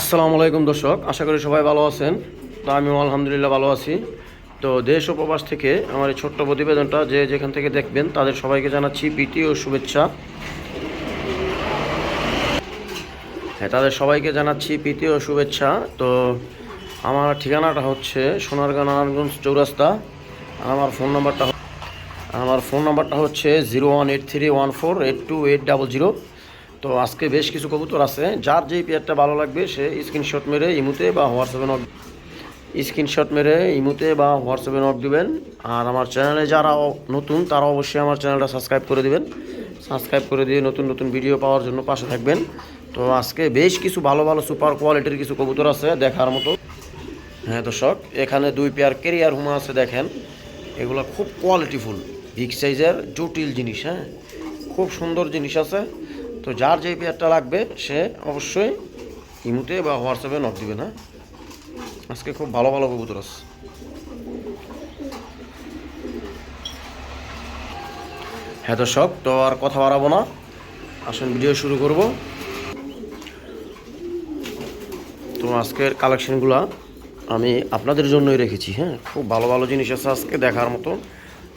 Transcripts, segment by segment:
আসসালামু আলাইকুম দর্শক, আশা করি সবাই ভালো আছেন। তো আমিও আলহামদুলিল্লাহ ভালো আছি। তো দেশ ও প্রবাস থেকে আমার এই ছোট্ট প্রতিবেদনটা যে যেখান থেকে দেখবেন তাদের সবাইকে জানাচ্ছি প্রীতি ও শুভেচ্ছা। হ্যাঁ, তাদের সবাইকে জানাচ্ছি প্রীতি ও শুভেচ্ছা। তো আমার ঠিকানাটা হচ্ছে সোনারগাঁ নারায়ণগঞ্জ চৌরাস্তা। আমার ফোন নাম্বারটা হচ্ছে 0183148280। তো আজকে বেশ কিছু কবুতর আছে, যার যেই পেয়ারটা ভালো লাগবে সে স্ক্রিনশট মেরে ইমুতে বা হোয়াটসঅ্যাপে নক দিবেন। আর আমার চ্যানেলে যারা নতুন তারা অবশ্যই আমার চ্যানেলটা সাবস্ক্রাইব করে দিবেন। সাবস্ক্রাইব করে দিয়ে নতুন নতুন ভিডিও পাওয়ার জন্য পাশে থাকবেন। তো আজকে বেশ কিছু ভালো ভালো সুপার কোয়ালিটির কিছু কবুতর আছে দেখার মতো। হ্যাঁ দর্শক, এখানে দুই পেয়ার কেরিয়ার হুমা আছে, দেখেন এগুলো খুব কোয়ালিটিফুল, বিগ সাইজের জটিল জিনিস। হ্যাঁ, খুব সুন্দর জিনিস আছে। তো যার যেই পেয়ারটা লাগবে সে অবশ্যই ইমুতে বা হোয়াটসঅ্যাপে নক দিবেন। হ্যাঁ, আজকে খুব ভালো ভালো কবুতর আছে। হ্যাঁ দর্শক, তো আর কথা বাড়াবো না, আসুন ভিডিও শুরু করব। তো আজকের কালেকশনগুলো আমি আপনাদের জন্যই রেখেছি। হ্যাঁ, খুব ভালো ভালো জিনিস আছে আজকে দেখার মতো।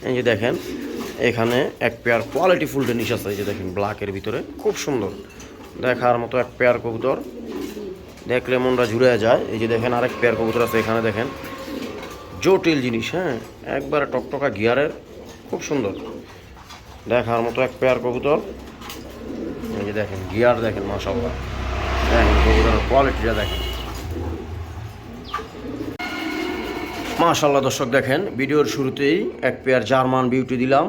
এই যে দেখেন, এখানে এক পেয়ার কোয়ালিটিফুল জিনিস আছে। এই যে দেখেন, ব্ল্যাকের ভিতরে খুব সুন্দর দেখার মতো এক পেয়ার কবুতর, দেখলে মনটা জুড়ে যায়। এই যে দেখেন, আরেক পেয়ার কবুতর আছে এখানে, দেখেন জটিল জিনিস। হ্যাঁ, একবারে টকটকা গিয়ারের, খুব সুন্দর দেখার মতো এক পেয়ার কবুতর। এই যে দেখেন গিয়ার, দেখেন মাশাআল্লাহ, দেখেন কবুতরের কোয়ালিটিটা দেখেন মাশাআল্লাহ। দর্শক দেখেন, ভিডিওর শুরুতেই এক পেয়ার জার্মান বিউটি দিলাম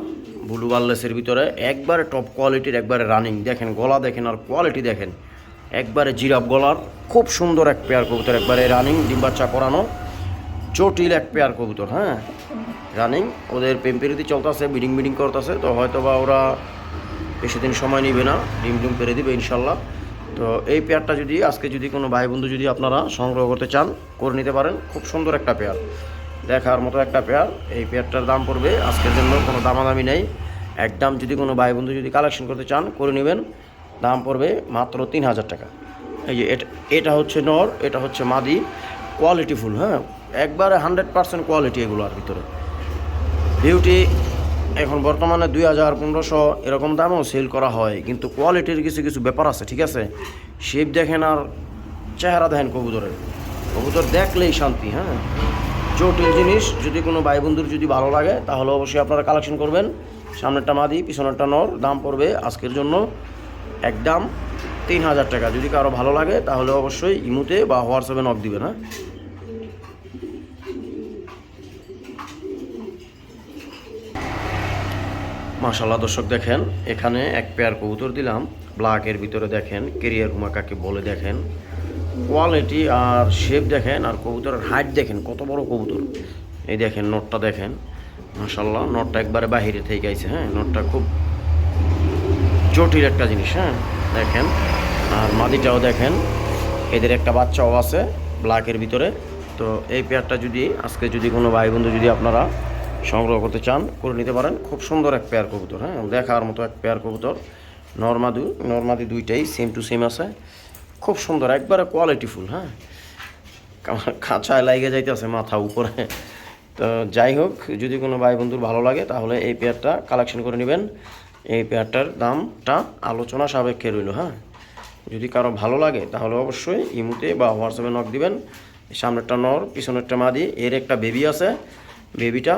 ব্লু বার্লেসের ভিতরে, একবারে টপ কোয়ালিটির, একবারে রানিং। দেখেন গলা দেখেন আর কোয়ালিটি দেখেন, একবারে জিরাফ গলার, খুব সুন্দর এক পেয়ার কবুতর, একবারে রানিং, ডিম বাচ্চা করানো, জটিল এক পেয়ার কবুতর। হ্যাঁ, রানিং, ওদের পেম্পেরিতে চলতেছে, বিডিং করতেছে। তো হয়তো বা ওরা বেশি দিন সময় নিবে না, ডিম পেরে দিবে ইনশাল্লাহ। তো এই পেয়ারটা যদি আজকে যদি কোনো ভাই বন্ধু যদি আপনারা সংগ্রহ করতে চান, করে নিতে পারেন। খুব সুন্দর একটা পেয়ার, দেখার মতো একটা পেয়ার। এই পেয়ারটার দাম পড়বে, আজকের জন্য কোনো দামাদামি নেই, একদম যদি কোনো ভাই বন্ধু যদি কালেকশন করতে চান করে নেবেন। দাম পড়বে মাত্র 3000 টাকা। এই যে এটা হচ্ছে নর, এটা হচ্ছে মাদি, কোয়ালিটিফুল। হ্যাঁ, একবারে 100% কোয়ালিটি এগুলোর ভিতরে। বিউটি এখন বর্তমানে 2000-1500 এরকম দামেও সেল করা হয়, কিন্তু কোয়ালিটির কিছু কিছু ব্যাপার আছে, ঠিক আছে। শেপ দেখেন আর চেহারা দেখেন কবুতরের, কবুতর দেখলেই শান্তি। হ্যাঁ, জটিল জিনিস। যদি কোনো ভাই বন্ধুর যদি ভালো লাগে তাহলে অবশ্যই আপনারা কালেকশন করবেন। সামনেরটা মাদি, পিছনেরটা নর। দাম পড়বে আজকের জন্য একদম 3000 টাকা। যদি কারো ভালো লাগে তাহলে অবশ্যই ইমুতে বা হোয়াটসঅ্যাপে নক দিবেন। হ্যাঁ, মাশাআল্লাহ দর্শক দেখেন, এখানে এক পেয়ার কবুতর দিলাম ব্ল্যাকের ভিতরে, দেখেন কেরিয়ার হুমা কাকে বলে, দেখেন কোয়ালিটি আর শেপ দেখেন, আর কবুতরের হাইট দেখেন কত বড় কবুতর। এই দেখেন নটটা দেখেন, মাশাআল্লাহ নটটা একবারে বাহিরে থেকে আইছে। হ্যাঁ, নটটা খুব জটিল একটা জিনিস। হ্যাঁ, দেখেন আর মাদিটাও দেখেন, এদের একটা বাচ্চাও আছে ব্ল্যাকের ভিতরে। তো এই পেয়ারটা যদি আজকে যদি কোনো ভাই বন্ধু যদি আপনারা সংগ্রহ করতে চান করে নিতে পারেন। খুব সুন্দর এক পেয়ার কবুতর। হ্যাঁ, দেখার মতো এক পেয়ার কবুতর, নরমাদি দুইটাই সেম টু সেম আছে, খুব সুন্দর, একবারে কোয়ালিটিফুল। হ্যাঁ, খাঁচায় লাগিয়ে যাইতেছে মাথা উপরে। তো যাই হোক, যদি কোনো ভাই বন্ধুর ভালো লাগে তাহলে এই পেয়ারটা কালেকশন করে নেবেন। এই পেয়ারটার দামটা আলোচনা সাপেক্ষে রইল। হ্যাঁ, যদি কারো ভালো লাগে তাহলে অবশ্যই ইমুতে বা হোয়াটসঅ্যাপে নক দিবেন। সামনেরটা নর, পিছনেরটা মাদি, এর একটা বেবি আছে। বেবিটা,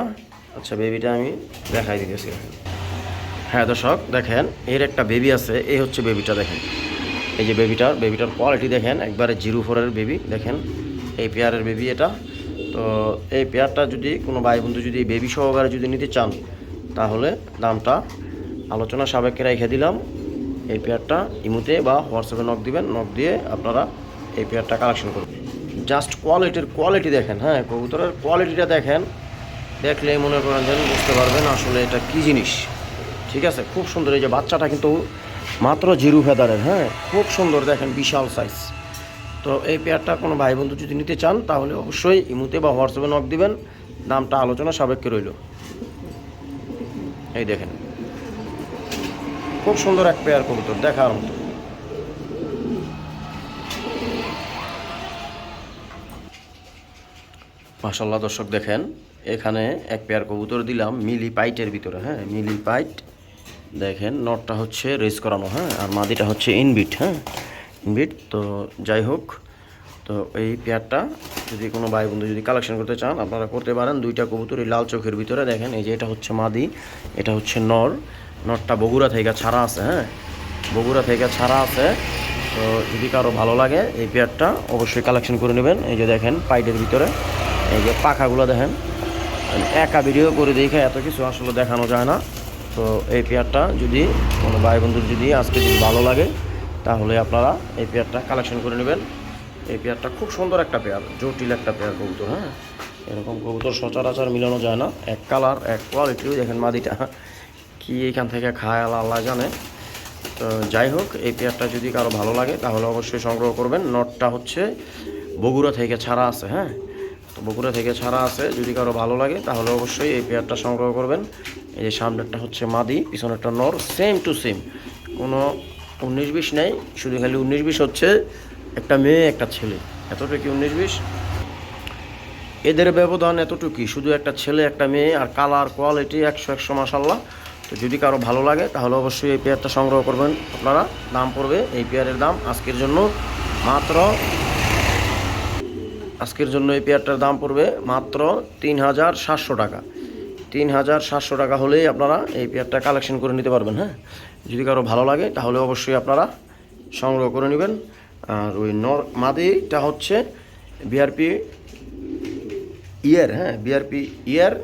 আচ্ছা বেবিটা আমি দেখাই দিতেছি। হ্যাঁ দর্শক দেখেন, এর একটা বেবি আছে, এই হচ্ছে বেবিটা। দেখেন এই যে বেবিটার কোয়ালিটি দেখেন, একবারে 04-এর বেবি। দেখেন এই পেয়ারের বেবি এটা। তো এই পেয়ারটা যদি কোনো ভাই বন্ধু যদি বেবি সহকারে যদি নিতে চান তাহলে দামটা আলোচনা সাপেক্ষে রেখে দিলাম। এই পেয়ারটা ইমুতে বা হোয়াটসঅ্যাপে নক দিবেন, নক দিয়ে আপনারা এই পেয়ারটা কালেকশন করবেন। জাস্ট কোয়ালিটি দেখেন। হ্যাঁ, কবুতরের কোয়ালিটিটা দেখেন, দেখলে মনে করেন যেন বুঝতে পারবেন আসলে এটা কী জিনিস। ঠিক আছে, খুব সুন্দর। এই যে বাচ্চাটা কিন্তু মাত্র 0 ফেদারের। হ্যাঁ, খুব সুন্দর, দেখেন বিশাল সাইজ। তো এই পেয়ারটা কোনো ভাই বন্ধু যদি নিতে চান তাহলে অবশ্যই ইমুতে বা হোয়াটসঅ্যাপে নক দিবেন। দামটা আলোচনা সাপেক্ষে রইল। এই দেখেন খুব সুন্দর এক পেয়ার কবুতর, দেখার মতো। মাশাআল্লাহ দর্শক দেখেন, এখানে এক পেয়ার কবুতর দিলাম মিলি পাইটের ভিতরে, হ্যাঁ মিলি পাইট। দেখেন নটটা হচ্ছে রেস করানো, হ্যাঁ আর মাদিটা হচ্ছে ইনবিট, হ্যাঁ ইনবিট। তো যাই হোক, তো এই পেয়ারটা যদি কোনো ভাই বন্ধু যদি কালেকশন করতে চান আপনারা করতে পারেন। দুইটা কবুতর এই লাল চোখের ভিতরে দেখেন, এই যে এটা হচ্ছে মাদি, এটা হচ্ছে নর। নটটা বগুড়া থেকে ছাড়া আছে, হ্যাঁ বগুড়া থেকে ছাড়া আছে। তো যদি কারো ভালো লাগে এই পেয়ারটা অবশ্যই কালেকশন করে নেবেন। এই যে দেখেন পাইটের ভিতরে এই যে পাখাগুলো দেখেন, একা ভিডিও করে দেখে এত কিছু আসলে দেখানো যায় না। তো এই পেয়ারটা যদি কোনো ভাই বন্ধুর যদি আজকে যদি ভালো লাগে তাহলে আপনারা এই পেয়ারটা কালেকশন করে নেবেন। এই পেয়ারটা খুব সুন্দর একটা পেয়ার, জটিল একটা পেয়ার কবুতর, হ্যাঁ এরকম কবুতর সচরাচর মিলানো যায় না। এক কালার এক কোয়ালিটিও দেখেন মাদিটা কি এখান থেকে খায় আল্লাহ আল্লাহ জানে। তো যাই হোক, এই পেয়ারটা যদি কারো ভালো লাগে তাহলে অবশ্যই সংগ্রহ করবেন। নটটা হচ্ছে বগুড়া থেকে ছাড়া আছে, হ্যাঁ তো বগুড়া থেকে ছাড়া আছে। যদি কারো ভালো লাগে তাহলে অবশ্যই এই পেয়ারটা সংগ্রহ করবেন। এই যে সামনেরটা হচ্ছে মাদি, পিছনেরটা নর, সেম টু সেম, কোনো 19-20 নেই। শুধু খালি 19-20 হচ্ছে একটা মেয়ে একটা ছেলে, এতটুকু 19-20 এদের ব্যবধান এতটুকুই, শুধু একটা ছেলে একটা মেয়ে। আর কালার কোয়ালিটি 100 মাশাআল্লাহ। তো যদি কারো ভালো লাগে তাহলে অবশ্যই এই পেয়ারটা সংগ্রহ করবেন আপনারা। দাম পড়বে এই পেয়ারের দাম আজকের জন্য মাত্র, আজকের জন্য এই পেয়ারটার দাম পড়বে মাত্র 3700 টাকা। 3700 টাকা হলেই আপনারা এই পেয়ারটা কালেকশন করে নিতে পারবেন, হ্যাঁ যদি কারো ভালো লাগে তাহলে অবশ্যই আপনারা সংগ্রহ করে নেবেন। আর ওই মাদিটা হচ্ছে বিআরপি ইয়ার, হ্যাঁ বিআরপি ইয়ার।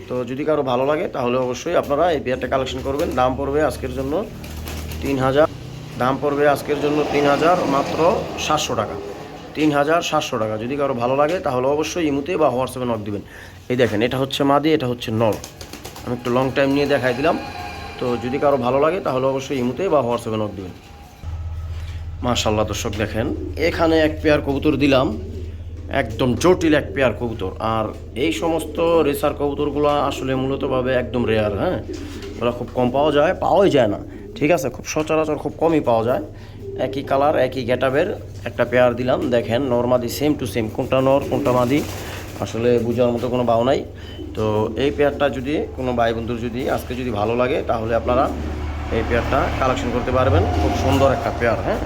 তো যদি কারো ভালো লাগে তাহলে অবশ্যই আপনারা এই পেয়ারটা কালেকশন করবেন। দাম পড়বে আজকের জন্য 3000, দাম পড়বে আজকের জন্য 3000 মাত্র 700 টাকা, 3700 টাকা। যদি কারো ভালো লাগে তাহলে অবশ্যই ইমুতে বা হোয়াটসঅ্যাপে নক দিবেন। এই দেখেন এটা হচ্ছে মাদি, এটা হচ্ছে নর। আমি একটু লং টাইম নিয়ে দেখাই দিলাম। তো যদি কারো ভালো লাগে তাহলে অবশ্যই ইমুতে বা হোয়াটসঅ্যাপে নক দিবেন। মাশাআল্লাহ দর্শক দেখেন, এখানে এক পেয়ার কবুতর দিলাম, একদম জটিল এক পেয়ার কবুতর। আর এই সমস্ত রেসার কবুতরগুলো আসলে মূলতভাবে একদম রেয়ার, হ্যাঁ ওরা খুব কম পাওয়াই যায় না, ঠিক আছে খুব সচরাচর খুব কমই পাওয়া যায়। একই কালার একই গেটাবের একটা পেয়ার দিলাম। দেখেন নর মাদি সেম টু সেম, কোনটা নর কোনটা মাদি আসলে বোঝার মতো কোনো ভাও নাই। তো এই পেয়ারটা যদি কোনো ভাই বন্ধুর যদি আজকে যদি ভালো লাগে তাহলে আপনারা এই পেয়ারটা কালেকশন করতে পারবেন। খুব সুন্দর একটা পেয়ার, হ্যাঁ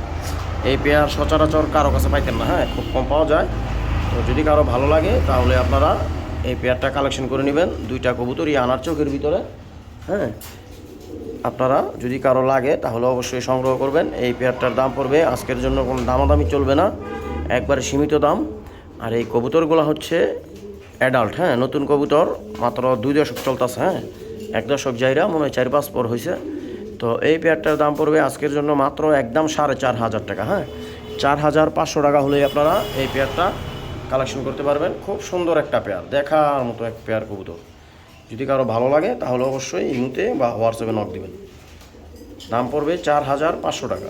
এই পেয়ার সচরাচর কারো কাছে পাইতেন না, হ্যাঁ খুব কম পাওয়া যায়। তো যদি কারো ভালো লাগে তাহলে আপনারা এই পেয়ারটা কালেকশন করে নেবেন। দুইটা কবুতরই আনার চোখের ভিতরে, হ্যাঁ আপনারা যদি কারো লাগে তাহলে অবশ্যই সংগ্রহ করবেন। এই পেয়ারটার দাম পড়বে আজকের জন্য কোনো দামাদামি চলবে না, একবারে সীমিত দাম। আর এই কবুতরগুলো হচ্ছে অ্যাডাল্ট, হ্যাঁ নতুন কবুতর, মাত্র 2 দশক চলতেছে, হ্যাঁ 1 দশক যাইরা মনে হয় 4-5 পর হয়েছে। তো এই পেয়ারটার দাম পড়বে আজকের জন্য মাত্র একদম 4500 টাকা, হ্যাঁ 4500 টাকা হলেই আপনারা এই পেয়ারটা কালেকশন করতে পারবেন। খুব সুন্দর একটা পেয়ার, দেখার মতো এক পেয়ার কবুতর। যদি কারো ভালো লাগে তাহলে অবশ্যই ইমুতে বা হোয়াটসঅ্যাপে নক দিবেন। দাম পড়বে 4500 টাকা।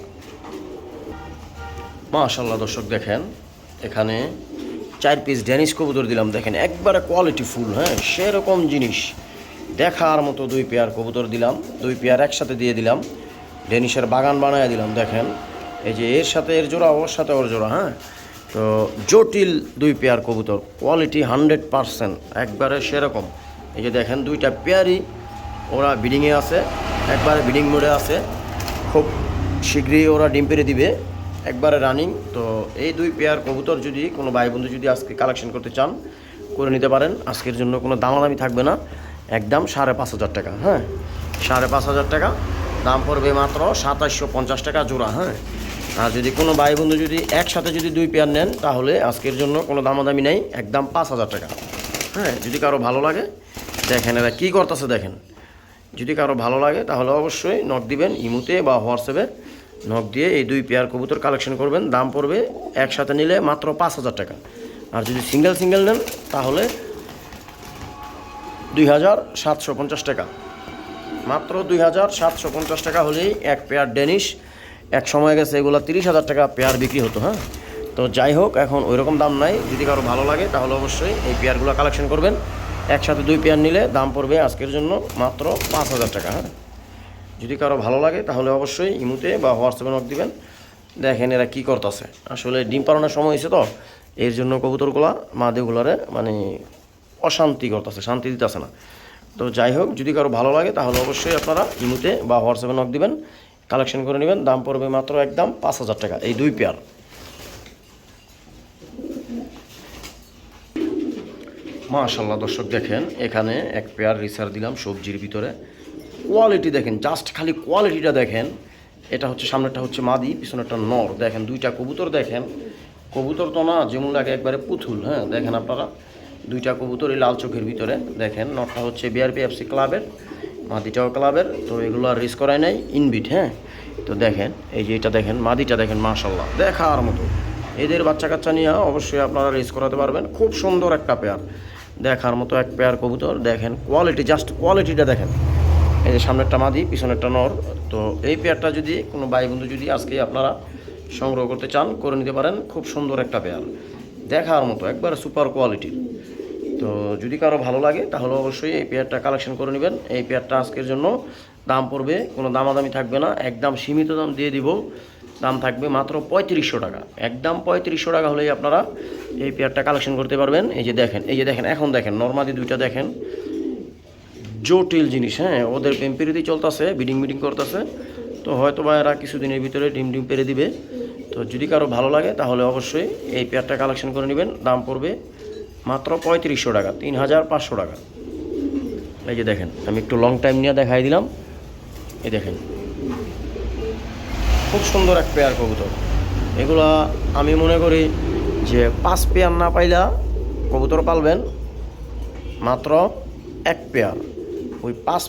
মাশাআল্লাহ দর্শক দেখেন, এখানে 4 পিস ড্যানিশ কবুতর দিলাম। দেখেন একবারে কোয়ালিটি ফুল, হ্যাঁ সেরকম জিনিস দেখার মতো 2 পেয়ার কবুতর দিলাম। 2 পেয়ার একসাথে দিয়ে দিলাম, ড্যানিশের বাগান বানায় দিলাম। দেখেন এই যে এর সাথে এর জোড়া, ওর সাথে ওর জোড়া, হ্যাঁ তো জটিল 2 পেয়ার কবুতর, কোয়ালিটি 100% একবারে সেরকম। এই যে দেখেন 2টা পেয়ারই ওরা ব্রিডিংয়ে আছে, একবারে ব্রিডিং মোডে আছে, খুব শীঘ্রই ওরা ডিম পেড়ে দিবে, একবারে রানিং। তো এই 2 পেয়ার কবুতর যদি কোনো ভাই বন্ধু যদি আজকে কালেকশন করতে চান করে নিতে পারেন। আজকের জন্য কোনো দামাদামি থাকবে না, একদম 5500 টাকা, হ্যাঁ 5500 টাকা। দাম পড়বে মাত্র 2750 টাকা জোড়া, হ্যাঁ আর যদি কোনো ভাই বন্ধু যদি একসাথে যদি 2 পেয়ার নেন তাহলে আজকের জন্য কোনো দামাদামি নেই, একদম 5000 টাকা, হ্যাঁ যদি কারো ভালো লাগে। দেখেন এরা কী করতেছে দেখেন, যদি কারো ভালো লাগে তাহলে অবশ্যই নক দিবেন ইমুতে বা হোয়াটসঅ্যাপে নক দিয়ে এই 2 পেয়ার কবুতর কালেকশন করবেন। দাম পড়বে একসাথে নিলে মাত্র 5000 টাকা। আর যদি সিঙ্গেল নেন তাহলে 2750 টাকা, মাত্র 2750 টাকা হলেই এক পেয়ার ড্যানিশ। এক সময় গেছে এগুলো 30,000 টাকা পেয়ার বিক্রি হতো, হ্যাঁ তো যাই হোক এখন ওইরকম দাম নাই। যদি কারো ভালো লাগে তাহলে অবশ্যই এই পেয়ারগুলো কালেকশন করবেন। একসাথে 2 পেয়ার নিলে দাম পড়বে আজকের জন্য মাত্র 5000 টাকা, হ্যাঁ যদি কারো ভালো লাগে তাহলে অবশ্যই ইমুতে বা হোয়াটসঅ্যাপে নক দিবেন। দেখেন এরা কী করতেছে, আসলে ডিম পাড়ানোর সময় হয়েছে তো এর জন্য কবুতরগুলা মাদিগুলারে মানে অশান্তি করতেছে, শান্তি দিতেছে না। তো যাই হোক, যদি কারো ভালো লাগে তাহলে অবশ্যই আপনারা ইমুতে বা হোয়াটসঅ্যাপে নক দিবেন, কালেকশন করে নেবেন। দাম পড়বে মাত্র একদম 5,000 টাকা এই 2 পেয়ার। মাশাআল্লাহ দর্শক দেখেন, এখানে এক পেয়ার রিসার দিলাম সবজির ভিতরে। কোয়ালিটি দেখেন, জাস্ট খালি কোয়ালিটিটা দেখেন। এটা হচ্ছে সামনেরটা হচ্ছে মাদি, পিছনেরটা নর। দেখেন দুইটা কবুতর, দেখেন কবুতর তো না যেমন লাগে একবারে পুতুল। হ্যাঁ দেখেন আপনারা, দুইটা কবুতর এই লাল চোখের ভিতরে। দেখেন নরটা হচ্ছে বিআরপিএফসি ক্লাবের, মাদিটাও ক্লাবের। তো এগুলো আর রিস্ক করায় নাই, ইনবিট। হ্যাঁ তো দেখেন এই যে এটা দেখেন, মাদিটা দেখেন মাশাআল্লাহ দেখার মতো। এদের বাচ্চা কাচ্চা নিয়ে অবশ্যই আপনারা রেস করাতে পারবেন। খুব সুন্দর একটা পেয়ার, দেখার মতো এক পেয়ার কবুতর। দেখেন কোয়ালিটি, জাস্ট কোয়ালিটিটা দেখেন। এই যে সামনেরটা মাদি, পিছনেরটা নর। তো এই পেয়ারটা যদি কোনো ভাই বন্ধু যদি আজকে আপনারা সংগ্রহ করতে চান, করে নিতে পারেন। খুব সুন্দর একটা পেয়ার, দেখার মতো একবারে সুপার কোয়ালিটির। তো যদি কারো ভালো লাগে তাহলে অবশ্যই এই পেয়ারটা কালেকশন করে নেবেন। এই পেয়ারটা আজকের জন্য দাম পড়বে, কোনো দামাদামি থাকবে না, একদম সীমিত দাম দিয়ে দিব। দাম থাকবে মাত্র 3500 টাকা, একদম 3500 টাকা হলেই আপনারা এই পেয়ারটা কালেকশন করতে পারবেন। এই যে দেখেন, এই যে দেখেন, এখন দেখেন নর্মাদি দুইটা দেখেন, জটিল জিনিস। হ্যাঁ ওদের প্রেম পেরিতেই চলতেছে, বিডিং করতেছে। তো হয়তো বা এরা কিছুদিনের ভিতরে ডিম পেরে দিবে। তো যদি কারো ভালো লাগে তাহলে অবশ্যই এই পেয়ারটা কালেকশন করে নেবেন। দাম পড়বে মাত্র 3500 টাকা, 3500 টাকা। এই যে দেখেন, আমি একটু লং টাইম নিয়ে দেখাই দিলাম। এই দেখেন খুব সুন্দর এক পেয়ার কবুতর। এগুলা আমি মনে করি যে 5 পেয়ার না পাইলা কবুতর পালবেন, মাত্র 1 পেয়ার। ওই 5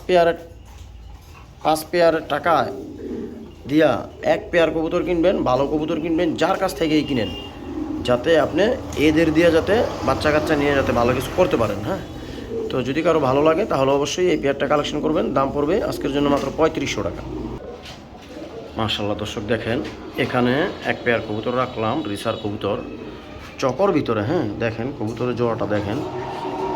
পেয়ারের টাকা দিয়া 1 পেয়ার কবুতর কিনবেন, ভালো কবুতর কিনবেন, যার কাছ থেকেই কিনেন, যাতে আপনি এদের দিয়ে যাতে বাচ্চা কাচ্চা নিয়ে যাতে ভালো কিছু করতে পারেন। হ্যাঁ তো যদি কারো ভালো লাগে তাহলে অবশ্যই এই পেয়ারটা কালেকশন করবেন। দাম পড়বে আজকের জন্য মাত্র 3500 টাকা। মাশাআল্লাহ দর্শক দেখেন, এখানে এক পেয়ার কবুতর রাখলাম, রিসার কবুতর চকর ভিতরে। হ্যাঁ দেখেন কবুতরের জোড়াটা দেখেন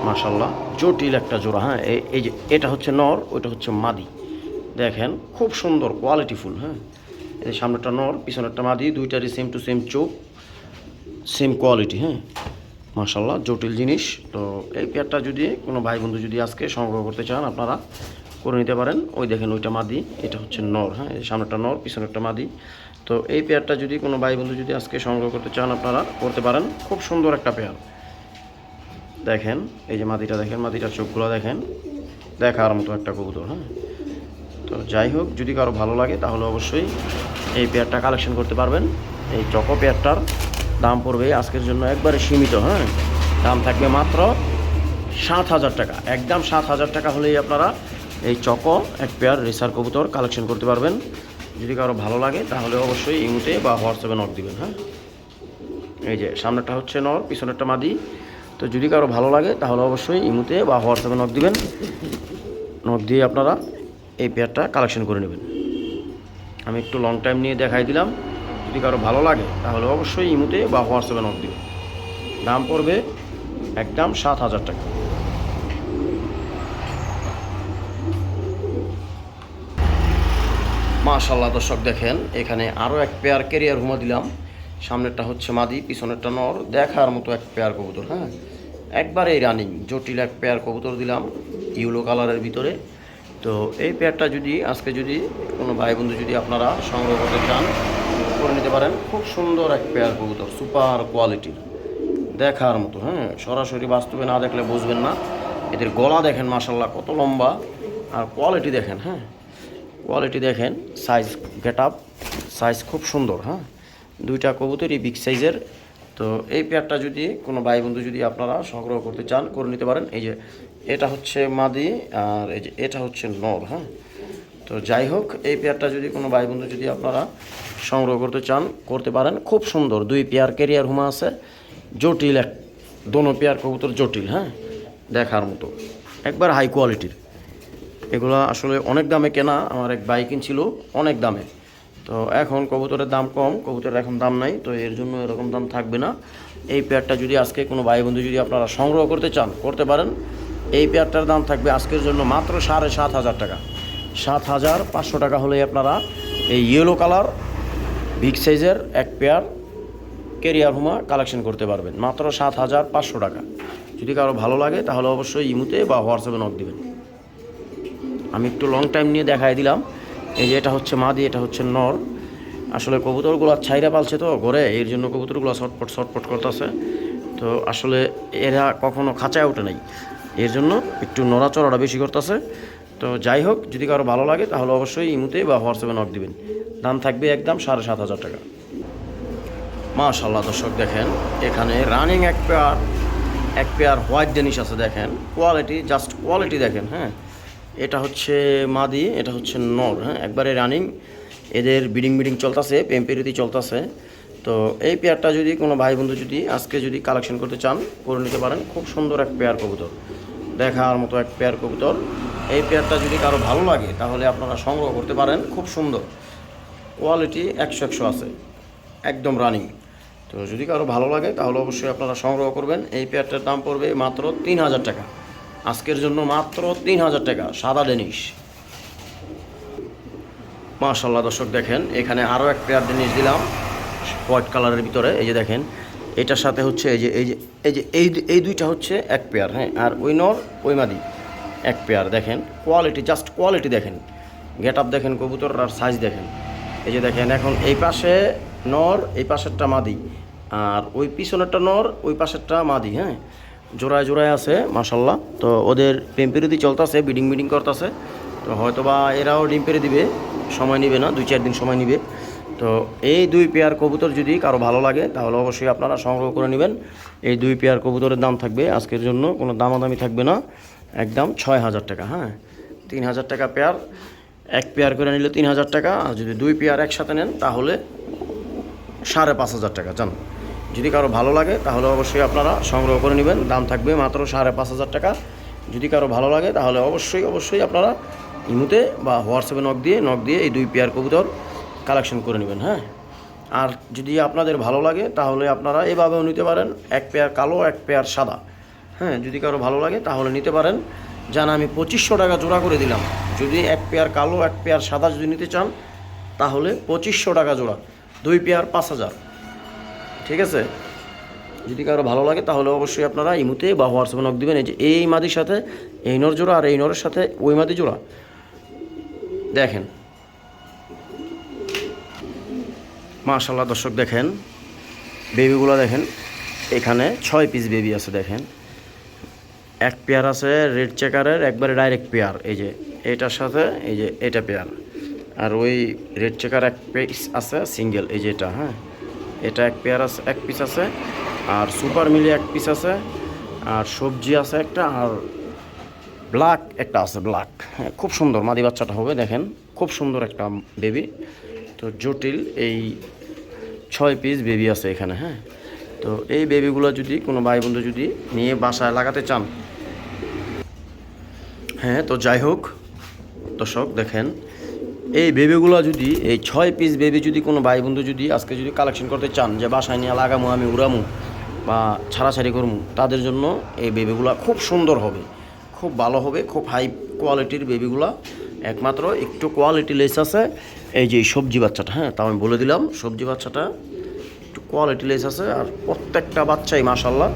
মাশাআল্লাহ, জটিল একটা জোড়া। হ্যাঁ এই যে এটা হচ্ছে নর, ওইটা হচ্ছে মাদি। দেখেন খুব সুন্দর কোয়ালিটিফুল। হ্যাঁ এই সামনেরটা নর, পিছনেরটা মাদি, দুইটারই সেম টু সেম চোখ, সেম কোয়ালিটি। হ্যাঁ মাশাআল্লাহ জটিল জিনিস। তো এই পেয়ারটা যদি কোনো ভাই বন্ধু যদি আজকে সংগ্রহ করতে চান, আপনারা করে নিতে পারেন। ওই দেখেন ওইটা মাদি, এটা হচ্ছে নর। হ্যাঁ সামনেরটা নর, পিছনেরটা মাদি। তো এই পেয়ারটা যদি কোনো ভাই বন্ধু যদি আজকে সংগ্রহ করতে চান, আপনারা করতে পারেন। খুব সুন্দর একটা পেয়ার। দেখেন এই যে মাদিটা দেখেন, মাদিটার চোখগুলো দেখেন, দেখার মতো একটা কবুতর। হ্যাঁ তো যাই হোক, যদি কারো ভালো লাগে তাহলে অবশ্যই এই পেয়ারটা কালেকশন করতে পারবেন। এই চকো পেয়ারটার দাম পড়বে আজকের জন্য একবারে সীমিত। হ্যাঁ দাম থাকবে মাত্র 7,000 টাকা, একদম 7,000 টাকা হলেই আপনারা এই চকো এক পেয়ার রেসার কবুতর কালেকশন করতে পারবেন। যদি কারো ভালো লাগে তাহলে অবশ্যই ইমুতে বা হোয়াটসঅ্যাপে নক দিবেন। হ্যাঁ এই যে সামনেরটা হচ্ছে নর, পিছনেরটা মাদি। তো যদি কারো ভালো লাগে তাহলে অবশ্যই ইমুতে বা হোয়াটসঅ্যাপে নক দিবেন। নক দিয়ে আপনারা এই পেয়ারটা কালেকশন করে নেবেন। আমি একটু লং টাইম নিয়ে দেখাই দিলাম। যদি কারো ভালো লাগে তাহলে অবশ্যই ইমুতে বা হোয়াটসঅ্যাপে নক দিবেন। দাম পড়বে একদম 7,000 টাকা। মাশাআল্লাহ দর্শক দেখেন, এখানে আরও এক পেয়ার ক্যারিয়ার হুমা দিলাম। সামনেরটা হচ্ছে মাদি, পিছনেরটা নর। দেখার মতো এক পেয়ার কবুতর। হ্যাঁ একবারেই রানিং জটিল এক পেয়ার কবুতর দিলাম, ইউলো কালারের ভিতরে। তো এই পেয়ারটা যদি আজকে যদি কোনো ভাই বন্ধু যদি আপনারা সংগ্রহ করতে চান, করে নিতে পারেন। খুব সুন্দর এক পেয়ার কবুতর, সুপার কোয়ালিটির, দেখার মতো। হ্যাঁ সরাসরি বাস্তবে না দেখলে বুঝবেন না। এদের গলা দেখেন মাশাআল্লাহ কত লম্বা, আর কোয়ালিটি দেখেন। হ্যাঁ কোয়ালিটি দেখেন, সাইজ গেট আপ, সাইজ খুব সুন্দর। হ্যাঁ দুইটা কবুতরই বিগ সাইজের। তো এই পেয়ারটা যদি কোনো ভাই বন্ধু যদি আপনারা সংগ্রহ করতে চান, করে নিতে পারেন। এই যে এটা হচ্ছে মাদি, আর এই যে এটা হচ্ছে নর। হ্যাঁ তো যাই হোক, এই পেয়ারটা যদি কোনো ভাই বন্ধু যদি আপনারা সংগ্রহ করতে চান, করতে পারেন। খুব সুন্দর 2 পেয়ার ক্যারিয়ার হুমা আছে, জটিল এক, দোনো পেয়ার কবুতর জটিল। হ্যাঁ দেখার মতো একবার হাই কোয়ালিটির। এগুলো আসলে অনেক দামে কেনা, আমার এক ভাই কিনছিল অনেক দামে। তো এখন কবুতরের দাম কম, কবুতরের এখন দাম নাই, তো এর জন্য এরকম দাম থাকবে না। এই পেয়ারটা যদি আজকে কোনো ভাই বন্ধু যদি আপনারা সংগ্রহ করতে চান, করতে পারেন। এই পেয়ারটার দাম থাকবে আজকের জন্য মাত্র 7,500 টাকা। 7,500 টাকা হলেই আপনারা এই ইয়েলো কালার বিগ সাইজের এক পেয়ার কেরিয়ার হুমা কালেকশন করতে পারবেন মাত্র 7,500 টাকা। যদি কারো ভালো লাগে তাহলে অবশ্যই ইমুতে বা হোয়াটসঅ্যাপে নক দিবেন। আমি একটু লং টাইম নিয়ে দেখাই দিলাম। এই যে এটা হচ্ছে মাদি, এটা হচ্ছে নর। আসলে কবুতরগুলো ছাইরা পালছে তো ঘরে, এর জন্য কবুতরগুলো ছটপট করতেছে। তো আসলে এরা কখনো খাঁচায় ওঠে নাই, এর জন্য একটু নড়াচড়াটা বেশি করতেছে। তো যাই হোক, যদি কারো ভালো লাগে তাহলে অবশ্যই ইমুতে বা হোয়াটসঅ্যাপে নক দিবেন। দাম থাকবে একদম 7,500 টাকা। মাশাআল্লাহ দর্শক দেখেন, এখানে রানিং এক পেয়ার হোয়াইট ডেনিশ আছে। দেখেন কোয়ালিটি, জাস্ট কোয়ালিটি দেখেন। হ্যাঁ, এটা হচ্ছে মাদি, এটা হচ্ছে নর। হ্যাঁ, একবারে রানিং। এদের বিডিং চলতেছে, পেম্পেরিতি চলতেছে। তো এই পেয়ারটা যদি কোনো ভাই বন্ধু যদি আজকে যদি কালেকশন করতে চান, করে নিতে পারেন। খুব সুন্দর এক পেয়ার কবুতর, দেখার মতো এক পেয়ার কবুতর। এই পেয়ারটা যদি কারো ভালো লাগে তাহলে আপনারা সংগ্রহ করতে পারেন। খুব সুন্দর কোয়ালিটি, 100 আছে, একদম রানিং। তো যদি কারো ভালো লাগে তাহলে অবশ্যই আপনারা সংগ্রহ করবেন। এই পেয়ারটার দাম পড়বে মাত্র 3,000 টাকা। আজকের জন্য মাত্র 3,000 টাকা, সাদা ডেনিশ। মাশাআল্লাহ দর্শক দেখেন, এখানে আরও এক পেয়ার ডেনিশ দিলাম হোয়াইট কালারের ভিতরে। এই যে দেখেন, এটার সাথে হচ্ছে এই দুইটা হচ্ছে এক পেয়ার। হ্যাঁ, আর ওই নর ওই মাদি এক পেয়ার। দেখেন কোয়ালিটি, জাস্ট কোয়ালিটি দেখেন, গেট আপ দেখেন কবুতর আর সাইজ দেখেন। এই যে দেখেন, এখন এই পাশে নর, এই পাশেরটা মাদি, আর ওই পিছনেরটা নর, ওই পাশেরটা মাদি। হ্যাঁ, জোড়ায় আছে মাশাআল্লাহ। তো ওদের পেম্পেরিতি চলতেছে, বিডিং করতেছে। তো হয়তো বা এরাও ডিম পেরে দিবে, সময় নেবে না, 2-4 দিন সময় নেবে। তো এই দুই পেয়ার কবুতর যদি কারো ভালো লাগে তাহলে অবশ্যই আপনারা সংগ্রহ করে নেবেন। এই দুই পেয়ার কবুতরের দাম থাকবে আজকের জন্য, কোনো দামাদামি থাকবে না, একদম 6,000 টাকা। হ্যাঁ, 3,000 টাকা পেয়ার। এক পেয়ার করে নিলে 3,000 টাকা, আর যদি দুই পেয়ার একসাথে নেন তাহলে 5,500 টাকা। জান, যদি কারো ভালো লাগে তাহলে অবশ্যই আপনারা সংগ্রহ করে নেবেন। দাম থাকবে মাত্র 5,500 টাকা। যদি কারো ভালো লাগে তাহলে অবশ্যই আপনারা ইমুতে বা হোয়াটসঅ্যাপে নক দিয়ে এই দুই পেয়ার কবুতর কালেকশন করে নেবেন। হ্যাঁ, আর যদি আপনাদের ভালো লাগে তাহলে আপনারা এভাবেও নিতে পারেন, এক পেয়ার কালো, এক পেয়ার সাদা। হ্যাঁ, যদি কারো ভালো লাগে তাহলে নিতে পারেন। জান, আমি 2,500 টাকা জোড়া করে দিলাম। যদি এক পেয়ার কালো, এক পেয়ার সাদা যদি নিতে চান তাহলে 2,500 টাকা জোড়া, দুই পেয়ার 5,000। ঠিক আছে, যদি কারো ভালো লাগে তাহলে অবশ্যই আপনারা ইমুতে বা হোয়াটসঅ্যাপে নক দিবেন। এই যে এই মাদির সাথে এই নর জোড়া, আর এই নরের সাথে ওই মাদি জোড়া। দেখেন মাশাআল্লাহ দর্শক দেখেন, বেবিগুলো দেখেন, এখানে 6 পিস বেবি আছে। দেখেন, এক পেয়ার আছে রেড চেকারের, একবারে ডাইরেক্ট পেয়ার। এই যে এটার সাথে এই যে এটা পেয়ার, আর ওই রেড চেকার এক পিস আছে সিঙ্গেল। এই যে এটা, হ্যাঁ, এটা এক পেয়ার আছে, এক পিস আছে। আর সুপার মিলি এক পিস আছে, আর সবজি আছে একটা, আর ব্ল্যাক একটা আছে, ব্ল্যাক। হ্যাঁ, খুব সুন্দর মাদি বাচ্চাটা হবে। দেখেন খুব সুন্দর একটা বেবি। তো জটিল এই 6 পিস বেবি আছে এখানে। হ্যাঁ, তো এই বেবিগুলো যদি কোনো ভাই বন্ধু যদি নিয়ে বাসায় লাগাতে চান, হ্যাঁ, তো যাই হোক দর্শক দেখেন, এই বেবিগুলো যদি এই 6 পিস বেবি যদি কোনো ভাই বন্ধু যদি আজকে যদি কালেকশন করতে চান, যে বাসায় নিয়ে লাগামো, আমি উড়ামু বা ছাড়াছাড়ি করবো, তাদের জন্য এই বেবিগুলো খুব সুন্দর হবে, খুব ভালো হবে, খুব হাই কোয়ালিটির বেবিগুলা। একমাত্র একটু কোয়ালিটি লেস আছে এই যে সবজি বাচ্চাটা। হ্যাঁ, তা আমি বলে দিলাম, সবজি বাচ্চাটা একটু কোয়ালিটি লেস আছে, আর প্রত্যেকটা বাচ্চাই মাশাআল্লাহ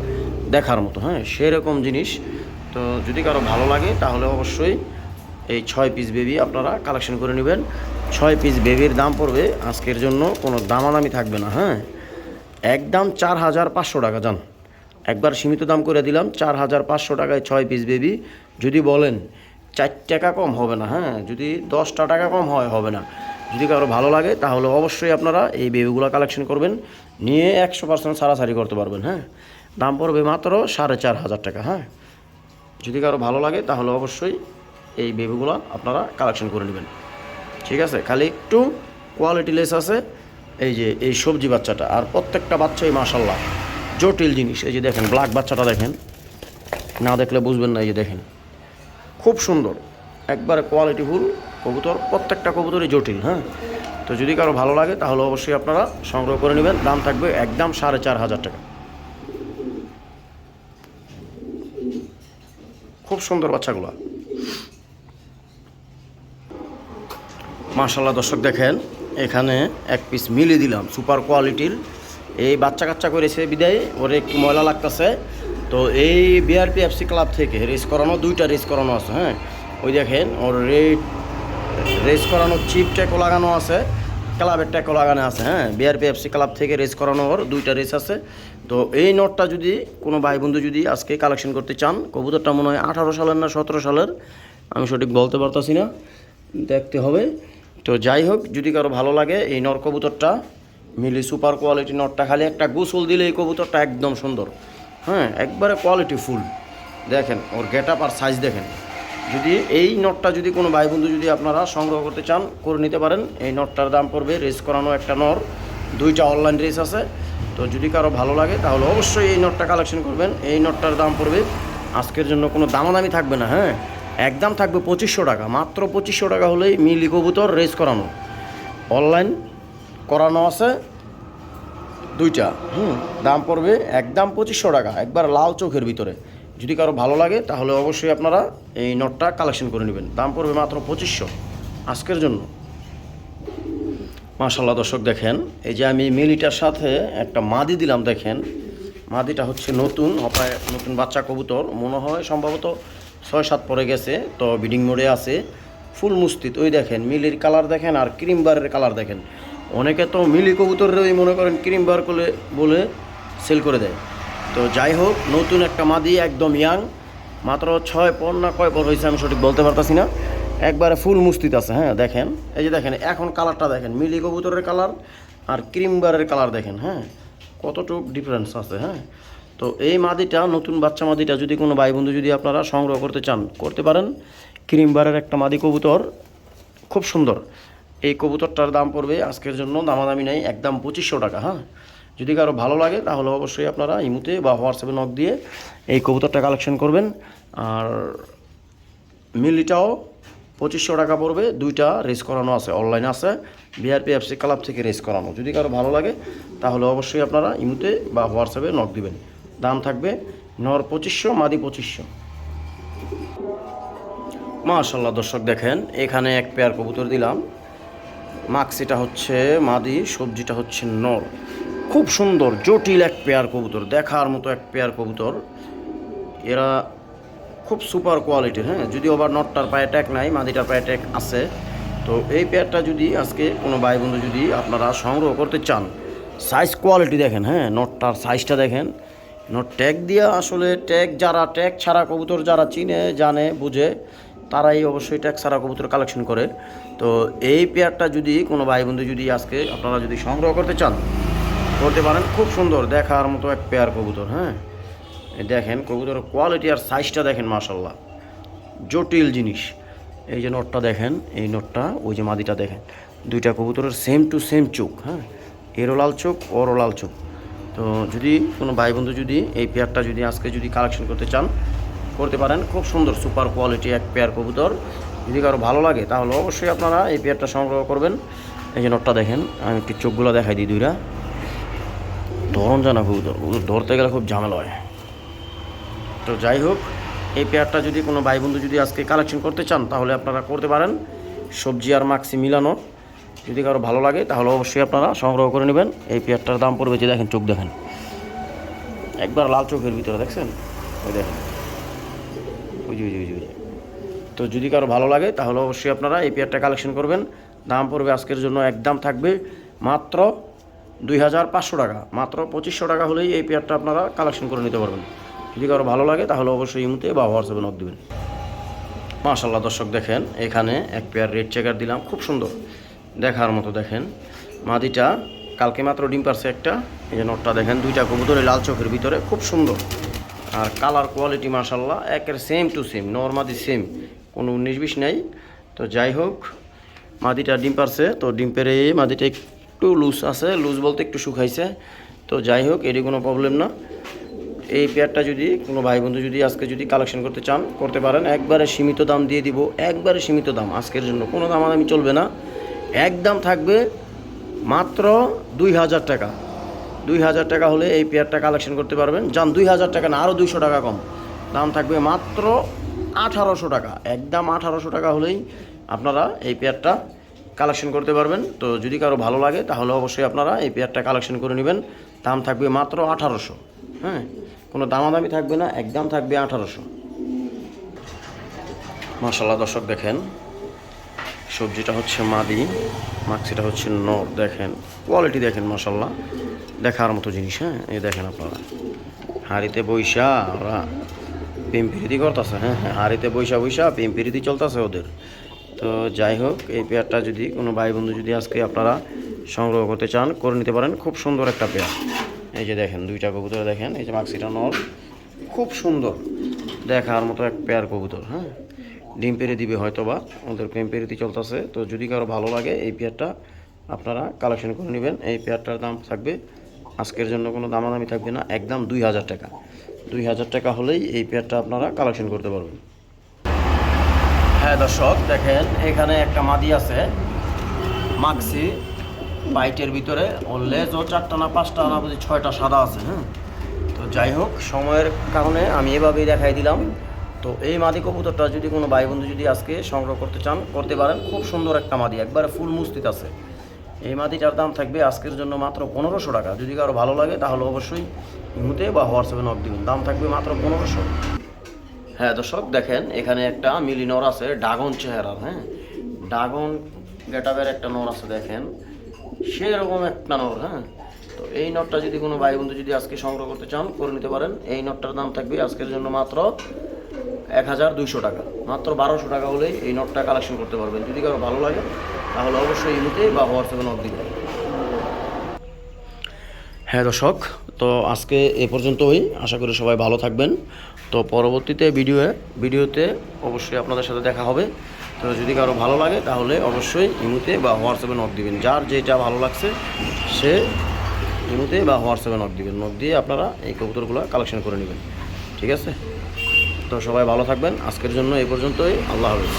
দেখার মতো। হ্যাঁ, সেরকম জিনিস। তো যদি কারো ভালো লাগে তাহলে অবশ্যই এই 6 পিস বেবি আপনারা কালেকশন করে নেবেন। 6 পিস বেবির দাম পড়বে আজকের জন্য কোনো দামাদামি থাকবে না। হ্যাঁ, একদম 4,500 টাকা। যান, একবার সীমিত দাম করে দিলাম 4,500 টাকায় 6 পিস বেবি। যদি বলেন 4 টাকা কম হবে না। হ্যাঁ, যদি 10টা টাকা কম হবে না। যদি কারো ভালো লাগে তাহলে অবশ্যই আপনারা এই বেবিগুলো কালেকশন করবেন, নিয়ে 100% ছাড়াছাড়ি করতে পারবেন। হ্যাঁ, দাম পড়বে মাত্র 4,500 টাকা। হ্যাঁ, যদি কারো ভালো লাগে তাহলে অবশ্যই এই বেবিগুলো আপনারা কালেকশন করে নেবেন। ঠিক আছে, খালি একটু কোয়ালিটি লেস আছে এই যে এই সবজি বাচ্চাটা, আর প্রত্যেকটা বাচ্চাই মাশাআল্লাহ জটিল জিনিস। এই যে দেখেন ব্ল্যাক বাচ্চাটা দেখেন, না দেখলে বুঝবেন না। এই যে দেখেন খুব সুন্দর, একবারে কোয়ালিটিফুল কবুতর, প্রত্যেকটা কবুতরই জটিল। হ্যাঁ, তো যদি কারো ভালো লাগে তাহলে অবশ্যই আপনারা সংগ্রহ করে নেবেন। দাম থাকবে একদম 4,500 টাকা। খুব সুন্দর বাচ্চাগুলো মাশাআল্লাহ দর্শক দেখেন, এখানে এক পিস মিলে দিলাম সুপার কোয়ালিটির এই বাচ্চা কাচ্চা করেছে বিদায় ওরে একটু ময়লা লাগতেছে। তো এই বিআরপিএফসি ক্লাব থেকে রেস করানো, 2টা রেস করানো আছে। হ্যাঁ, ওই দেখেন ওর রেস করানো চিপ ট্যাকও লাগানো আছে, ক্লাবের ট্যাকও লাগানো আছে। হ্যাঁ, বিআরপিএফসি ক্লাব থেকে রেস করানো ওর 2টা রেস আছে। তো এই নটটা যদি কোনো ভাই বন্ধু যদি আজকে কালেকশন করতে চান, কবুতরটা মনে হয় 18 সালের না 17 সালের, আমি সঠিক বলতে পারতাছি না, দেখতে হবে। তো যাই হোক, যদি কারো ভালো লাগে এই নর কবুতরটা, মিলি সুপার কোয়ালিটি নটটা, খালি একটা গোসল দিলে এই কবুতরটা একদম সুন্দর। হ্যাঁ, একবারে কোয়ালিটি ফুল। দেখেন ওর গেট আপ আর সাইজ দেখেন। যদি এই নটটা যদি কোনো ভাই বন্ধু যদি আপনারা সংগ্রহ করতে চান, করে নিতে পারেন। এই নটটার দাম পড়বে, রেস করানো একটা নর, 2টা অনলাইন রেস আছে। তো যদি কারো ভালো লাগে তাহলে অবশ্যই এই নটটা কালেকশন করবেন। এই নটটার দাম পড়বে আজকের জন্য কোনো দামাদামি থাকবে না। হ্যাঁ, একদম থাকবে 2500 টাকা, মাত্র 2500 টাকা হলেই মিলি কবুতর রেস করানো, অনলাইন করানো আছে 2টা। দাম পড়বে একদম 2500 টাকা, একবার লাল চোখের ভিতরে। যদি কারো ভালো লাগে তাহলে অবশ্যই আপনারা এই নটটা কালেকশন করে নেবেন। দাম পড়বে মাত্র 2500 আজকের জন্য। মাশাআল্লাহ দর্শক দেখেন, এই যে আমি মিলিটার সাথে একটা মাদি দিলাম। দেখেন মাদিটা হচ্ছে নতুন অপায়, নতুন বাচ্চা কবুতর, মনে হয় সম্ভবত 6-7 পরে গেছে। তো ব্রিডিং মোডে আছে, ফুল মুস্তিত। ওই দেখেন মিলির কালার দেখেন আর ক্রিম বারের কালার দেখেন। অনেকে তো মিলি কবুতরেরই মনে করেন ক্রিম বার করে বলে সেল করে দেয়। তো যাই হোক, নতুন একটা মাদি, একদম ইয়াং, মাত্র 6 পর না কয় পর হয়েছে আমি সঠিক বলতে পারতাছি না, একবারে ফুল মুস্তিত আছে। হ্যাঁ দেখেন, এই যে দেখেন এখন কালারটা দেখেন, মিলি কবুতরের কালার আর ক্রিম বারের কালার দেখেন। হ্যাঁ, কতটুকু ডিফারেন্স আছে। হ্যাঁ, তো এই মাদিটা, নতুন বাচ্চা মাদিটা যদি কোনো ভাই বন্ধু যদি আপনারা সংগ্রহ করতে চান, করতে পারেন। ক্রিম বারের একটা মাদি কবুতর, খুব সুন্দর। এই কবুতরটার দাম পড়বে আজকের জন্য দামাদামি নেই, একদম 2500 টাকা। হ্যাঁ, যদি কারো ভালো লাগে তাহলে অবশ্যই আপনারা ইমুতে বা হোয়াটসঅ্যাপে নক দিয়ে এই কবুতরটা কালেকশন করবেন। আর মিলিটাও 2500 টাকা পড়বে, 2টা রেস করানো আছে, অনলাইন আছে, বিআরপিএফসি ক্লাব থেকে রেস করানো। যদি কারো ভালো লাগে তাহলে অবশ্যই আপনারা ইমুতে বা হোয়াটসঅ্যাপে নক দিবেন। দাম থাকবে নর 2500, মাদি 2500। মাশাআল্লাহ দর্শক দেখেন, এখানে এক পেয়ার কবুতর দিলাম। মাক্সিটা হচ্ছে মাদি, সবজিটা হচ্ছে নর। খুব সুন্দর জটিল এক পেয়ার কবুতর, দেখার মতো এক পেয়ার কবুতর। এরা খুব সুপার কোয়ালিটির। হ্যাঁ, যদিও আবার নটটার পায়ে ট্যাগ নাই, মাদিটার পায়ে ট্যাগ আছে। তো এই পেয়ারটা যদি আজকে কোনো ভাই বন্ধু যদি আপনারা সংগ্রহ করতে চান, সাইজ কোয়ালিটি দেখেন। হ্যাঁ, নটটার সাইজটা দেখেন। নট ট্যাগ দিয়া, আসলে ট্যাগ যারা ট্যাগ ছাড়া কবুতর যারা চিনে জানে বুঝে, তারাই অবশ্যই ট্যাগ ছাড়া কবুতর কালেকশন করে। তো এই পেয়ারটা যদি কোনো ভাই বন্ধু যদি আজকে আপনারা যদি সংগ্রহ করতে চান, করতে পারেন। খুব সুন্দর দেখার মতো এক পেয়ার কবুতর। হ্যাঁ, দেখেন কবুতরের কোয়ালিটি আর সাইজটা দেখেন, মাশাআল্লাহ জটিল জিনিস। এই যে নটটা দেখেন, এই নটটা, ওই যে মাদিটা দেখেন, 2টা কবুতরের সেম টু সেম চোখ। হ্যাঁ, এরও লাল চোখ, ওরও লাল চোখ। তো যদি কোনো ভাই বন্ধু যদি এই পেয়ারটা যদি আজকে যদি কালেকশন করতে চান, করতে পারেন। খুব সুন্দর সুপার কোয়ালিটি এক পেয়ার কবুতর। যদি কারো ভালো লাগে তাহলে অবশ্যই আপনারা এই পেয়ারটা সংগ্রহ করবেন। এই যে নটটা দেখেন, আমি একটু চোখগুলো দেখাই দিই। 2টা ধরন জানা কবুতর, ধরতে গেলে খুব ঝামেলা হয়। তো যাই হোক, এই পেয়ারটা যদি কোনো ভাই বন্ধু যদি আজকে কালেকশন করতে চান তাহলে আপনারা করতে পারেন। সবজি আর মাক্সি মিলানো, যদি কারো ভালো লাগে তাহলে অবশ্যই আপনারা সংগ্রহ করে নেবেন। এই পেয়ারটার দাম পড়বে, যে দেখেন চোখ দেখেন, একবার লাল চোখের ভিতরে দেখছেন, ওই দেখেন, ওই যে। তো যদি কারো ভালো লাগে তাহলে অবশ্যই আপনারা এই পেয়ারটা কালেকশন করবেন। দাম পড়বে আজকের জন্য একদম থাকবে মাত্র 2500 টাকা, মাত্র 2500 টাকা হলেই এই পেয়ারটা আপনারা কালেকশন করে নিতে পারবেন। যদি কারো ভালো লাগে তাহলে অবশ্যই ইমুতে বা হোয়াটসঅ্যাপে নক দেবেন। মাশাআল্লাহ দর্শক দেখেন, এখানে এক পেয়ার রেড চেকার দিলাম, খুব সুন্দর দেখার মতো। দেখেন মাদিটা কালকে মাত্র ডিম পারছে একটা। এই যে নটটা দেখেন, 2টা কবুতরে লাল চোখের ভিতরে, খুব সুন্দর। আর কালার কোয়ালিটি মাশাআল্লাহ একের সেম টু সেম, নর মাদি সেম, কোনো 19-20 নাই। তো যাই হোক, মাদিটা ডিম পারছে। তো ডিম পেরে মাদিটা একটু লুজ আছে, লুজ বলতে একটু শুকাইছে। তো যাই হোক, এটি কোনো প্রবলেম না। এই পেয়ারটা যদি কোনো ভাই বন্ধু যদি আজকে যদি কালেকশন করতে চান, করতে পারেন। একবারে সীমিত দাম দিয়ে দিব, একবারে সীমিত দাম আজকের জন্য, কোনো দামাদামি চলবে না। একদম থাকবে মাত্র 2000 টাকা। 2000 টাকা হলে এই পেয়ারটা কালেকশন করতে পারবেন। যান 2000 টাকা না, আরও 200 টাকা কম। দাম থাকবে মাত্র 1800 টাকা। একদম 1800 টাকা হলেই আপনারা এই পেয়ারটা কালেকশন করতে পারবেন। তো যদি কারো ভালো লাগে তাহলে অবশ্যই আপনারা এই পেয়ারটা কালেকশন করে নেবেন। দাম থাকবে মাত্র 1800। হ্যাঁ, কোনো দামাদামি থাকবে না, একদম থাকবে 1800। মাশাআল্লাহ দর্শক দেখেন, সবজিটা হচ্ছে মাদি, মাক্সিটা হচ্ছে নর। দেখেন কোয়ালিটি দেখেন, মাশাআল্লাহ দেখার মতো জিনিস। হ্যাঁ, এই দেখেন আপনারা হাড়িতে বৈশা ওরা প্রেম প্রীতি করতেছে। হ্যাঁ হ্যাঁ, হাড়িতে বৈশা বৈশা প্রেম প্রীতি চলতেছে ওদের। তো যাই হোক, এই পেয়ারটা যদি কোনো ভাই বন্ধু যদি আজকে আপনারা সংগ্রহ করতে চান করে নিতে পারেন। খুব সুন্দর একটা পেয়ার। এই যে দেখেন দুইটা কবুতর দেখেন, এই যে মাক্সিটা নর, খুব সুন্দর দেখার মতো এক পেয়ার কবুতর। হ্যাঁ, ডিম পেরে দিবে হয়তো বা, ওদের প্রেম পেরিতি চলতেছে। তো যদি কারো ভালো লাগে এই পেয়ারটা আপনারা কালেকশন করে নেবেন। এই পেয়ারটার দাম থাকবে আজকের জন্য কোনো দামাদামি থাকবে না, একদম 2000 টাকা। 2000 টাকা হলেই এই পেয়ারটা আপনারা কালেকশন করতে পারবেন। হ্যাঁ দর্শক দেখেন, এখানে একটা মাদি আছে মাক্সি বাইটের ভিতরে। ওর লেজও 4টা না 5টা না বুঝি 6টা সাদা আছে। হ্যাঁ, তো যাই হোক সময়ের কারণে আমি এভাবেই দেখাই দিলাম। তো এই মাদি কবুতরটা যদি কোনো ভাই বন্ধু যদি আজকে সংগ্রহ করতে চান করতে পারেন। খুব সুন্দর একটা মাদি, একবারে ফুল মুস্তিত আছে। এই মাদিটার দাম থাকবে আজকের জন্য মাত্র 1500 টাকা। যদি কারো ভালো লাগে তাহলে অবশ্যই ইমুতে বা হোয়াটসঅ্যাপে নক দিবেন। দাম থাকবে মাত্র 1500। হ্যাঁ দর্শক দেখেন, এখানে একটা মিলি নর আছে ড্রাগন চেহারার। হ্যাঁ, ড্রাগন গেটাবের একটা নর আছে দেখেন, সেরকম একটা নর। হ্যাঁ, তো এই নটটা যদি কোনো ভাই বন্ধু যদি আজকে সংগ্রহ করতে চান করে নিতে পারেন। এই নটটার দাম থাকবে আজকের জন্য মাত্র 1200 টাকা। মাত্র 1200 টাকা হলেই এই নটটা কালেকশন করতে পারবেন। যদি কারো ভালো লাগে তাহলে অবশ্যই ইমুতে বা হোয়াটসঅ্যাপে নক দিবেন। হ্যাঁ দর্শক, তো আজকে এ পর্যন্তই। আশা করি সবাই ভালো থাকবেন। তো পরবর্তীতে ভিডিওতে অবশ্যই আপনাদের সাথে দেখা হবে। তো যদি কারো ভালো লাগে তাহলে অবশ্যই ইমুতে বা হোয়াটসঅ্যাপে নক দিবেন। যার যেটা ভালো লাগছে সে ইমুতে বা হোয়াটসঅ্যাপে নক দিবেন। নক দিয়ে আপনারা এই কবুতরগুলো কালেকশন করে নেবেন। ঠিক আছে, তো সবাই ভালো থাকবেন। আজকের জন্য এই পর্যন্তই। আল্লাহ হাফেজ।